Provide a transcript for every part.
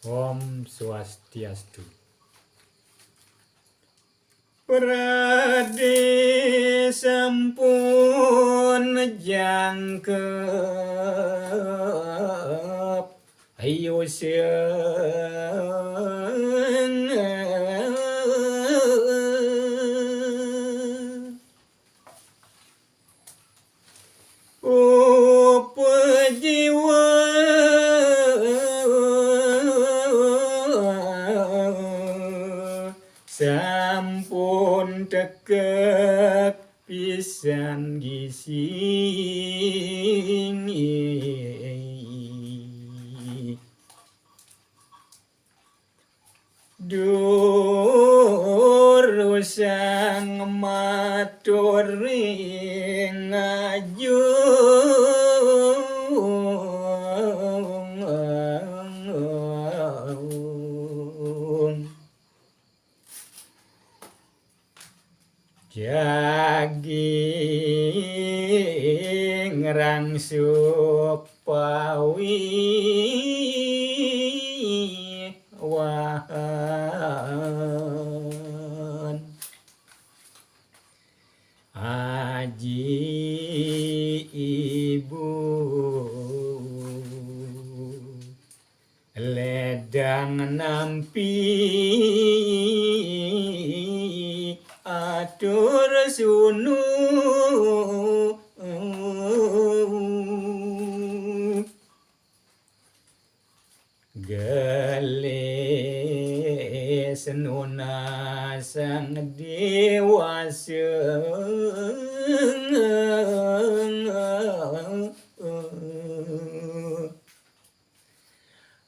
Om Swastiastu. Prade sampun jangkep ayo seung pejiwa sampun tekek pisan gising dur sang matur ring ajung jaging rangsuk pawi wahan aji ibu ledang nampi atur sunu gelis nuna sang dewasa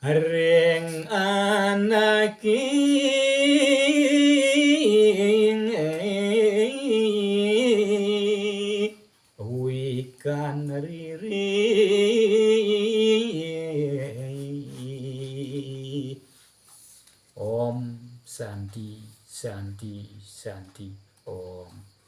ring anaking wikan riri Om Santi Santi Santi Om.